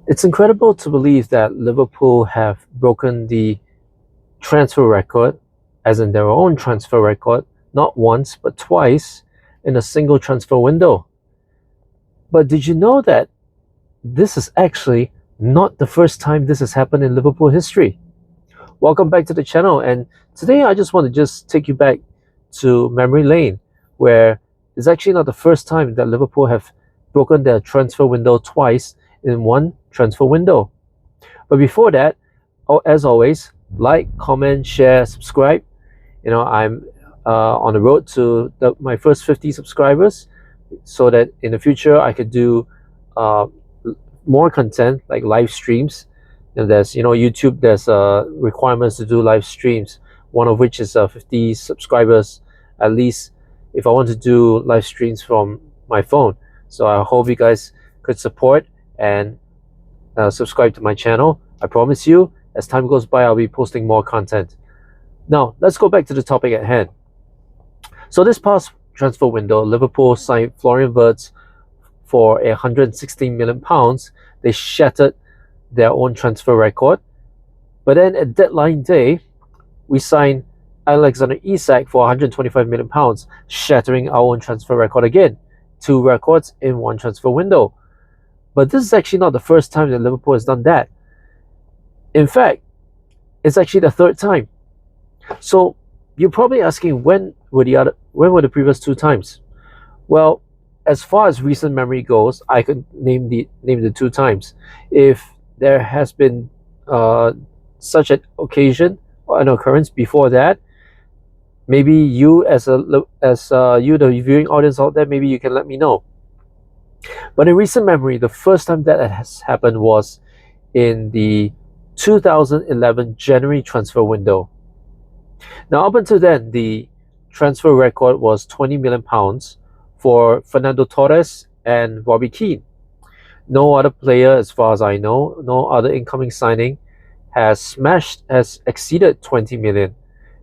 It's incredible to believe that Liverpool have broken the transfer record, as in their own transfer record, not once but twice in a single transfer window. But did you know that this is actually not the first time this has happened in Liverpool history? Welcome back to the channel, and today I just want to take you back to memory lane, where it's actually not the first time that Liverpool have broken their transfer window twice in one transfer window. But before that, as always, like, comment, share, subscribe. I'm on the road to my first 50 subscribers, so that in the future I could do more content like live streams. And there's YouTube, there's requirements to do live streams, one of which is 50 subscribers at least if I want to do live streams from my phone. So I hope you guys could support and subscribe to my channel. I promise you, as time goes by, I'll be posting more content. Now let's go back to the topic at hand. So this past transfer window, Liverpool signed Florian Wirtz for £116 million. They shattered their own transfer record. But then at deadline day, we signed Alexander Isak for £125 million, shattering our own transfer record again. Two records in one transfer window. But this is actually not the first time that Liverpool has done that. In fact, it's actually the third time. So you're probably asking, when were the previous two times? Well, as far as recent memory goes, I could name the two times. If there has been such an occasion or an occurrence before that, maybe you the viewing audience out there, maybe you can let me know. But in recent memory, the first time that has happened was in the 2011 January transfer window. Now, up until then, the transfer record was £20 million for Fernando Torres and Robbie Keane. No other player, as far as I know, no other incoming signing has exceeded 20 million.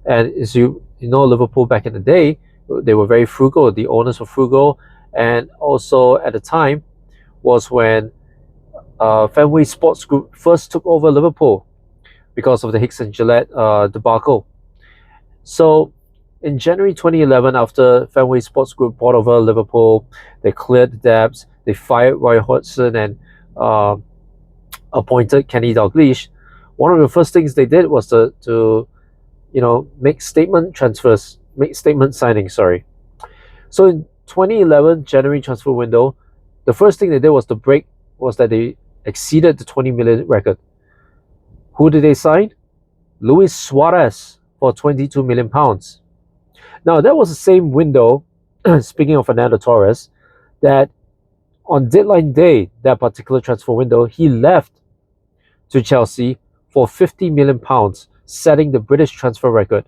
And as you know, Liverpool back in the day, they were very frugal. The owners were frugal, and also at the time was when Fenway Sports Group first took over Liverpool because of the Hicks and Gillette debacle. So in January 2011, after Fenway Sports Group bought over Liverpool, they cleared the debts, they fired Roy Hodgson and appointed Kenny Dalglish. One of the first things they did was to make statement signings. So in 2011 January transfer window, the first thing they did was that they exceeded the 20 million record. Who did they sign? Luis Suarez for £22 million. Now that was the same window, speaking of Fernando Torres, that on deadline day, that particular transfer window, he left to Chelsea for £50 million, setting the British transfer record.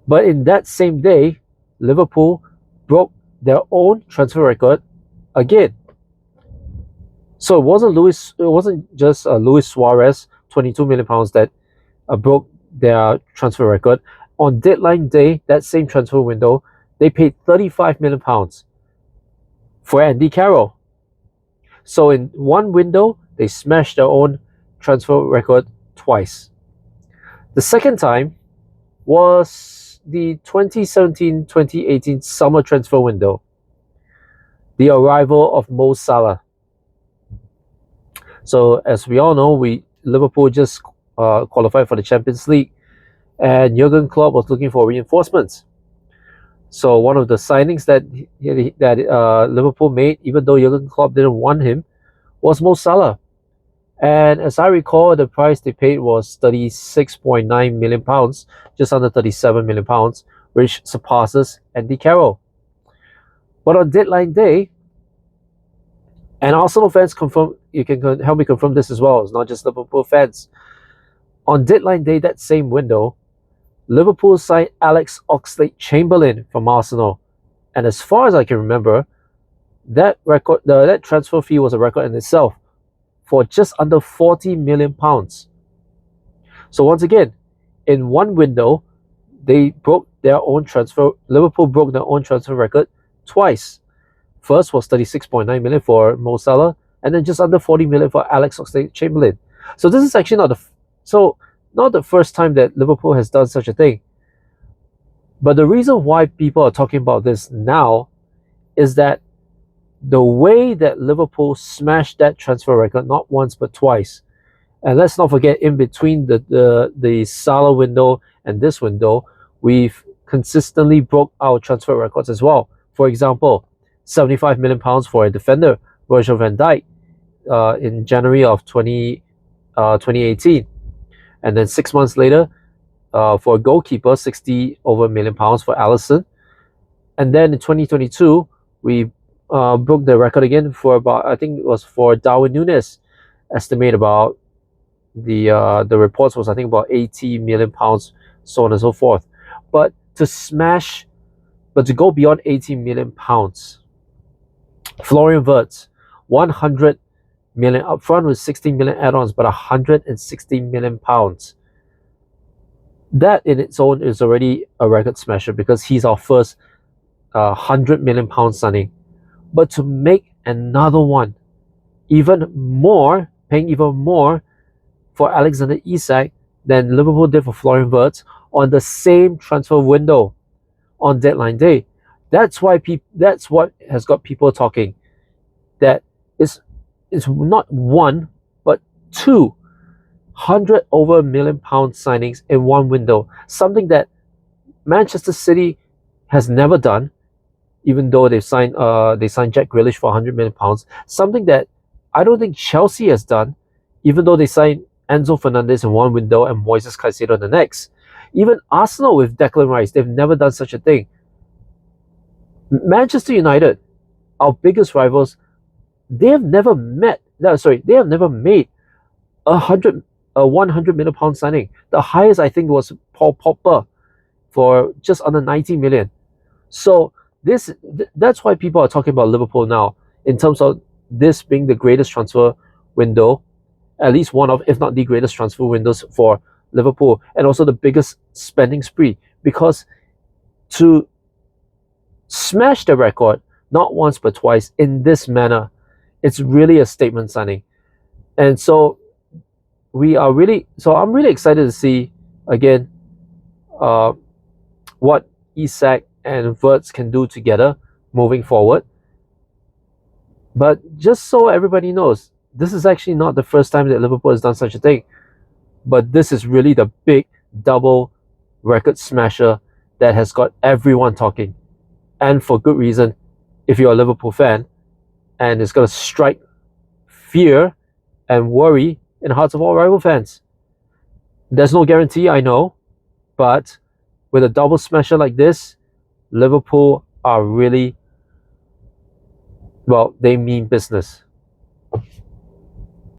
But in that same day, Liverpool broke their own transfer record again. So it wasn't just Luis Suarez, £22 million that broke their transfer record. On deadline day, that same transfer window, they paid £35 million for Andy Carroll. So in one window, they smashed their own transfer record twice. The second time was the 2017-2018 summer transfer window. The arrival of Mo Salah. So as we all know, Liverpool just qualified for the Champions League, and Jurgen Klopp was looking for reinforcements. So one of the signings that Liverpool made, even though Jurgen Klopp didn't want him, was Mo Salah. And as I recall, the price they paid was £36.9 million, just under £37 million, which surpasses Andy Carroll. But on deadline day, and Arsenal fans confirm, you can help me confirm this as well, it's not just Liverpool fans. On deadline day, that same window, Liverpool signed Alex Oxlade-Chamberlain from Arsenal. And as far as I can remember, that transfer fee was a record in itself, for just under £40 million. So once again, in one window, Liverpool broke their own transfer record twice. First was £36.9 million for Mo Salah, and then just under 40 million for Alex Oxlade-Chamberlain. So this is actually not the first time that Liverpool has done such a thing. But the reason why people are talking about this now is that the way that Liverpool smashed that transfer record not once but twice. And let's not forget, in between the Salah window and this window, we've consistently broke our transfer records as well. For example, £75 million for a defender, Virgil van Dijk, in January of 2018. And then 6 months later, for a goalkeeper, 60 over million pounds for Alisson. And then in 2022, we broke the record again for about, I think it was for Darwin Núñez, estimate about the reports was, I think, about 80 million pounds, so on and so forth. But to go beyond 80 million pounds, Florian Wirtz, 100 million upfront with 16 million add-ons, but 160 million pounds. That in its own is already a record smasher, because he's our first 100 million pound signing. But to make another one, even more, paying even more for Alexander Isak than Liverpool did for Florian Wirtz on the same transfer window on deadline day. That's what has got people talking. That it's not one but 200 over million pound signings in one window. Something that Manchester City has never done, even though they signed Jack Grealish for 100 million pounds. Something that I don't think Chelsea has done, even though they signed Enzo Fernandez in one window and Moises Caicedo in the next. Even Arsenal with Declan Rice, they've never done such a thing. Manchester United, our biggest rivals, they have never made a 100 million pound signing. The highest, I think, was Paul Pogba for just under 90 million. So that's why people are talking about Liverpool now, in terms of this being the greatest transfer window, at least one of, if not the greatest transfer windows for Liverpool, and also the biggest spending spree, because to smash the record not once but twice in this manner, it's really a statement signing. And so I'm really excited to see again what Isak and Wirtz can do together moving forward. But just so everybody knows, this is actually not the first time that Liverpool has done such a thing, but this is really the big double record smasher that has got everyone talking, and for good reason if you're a Liverpool fan, and it's going to strike fear and worry in the hearts of all rival fans. There's no guarantee, I know, but with a double smasher like this, Liverpool are really, well, they mean business.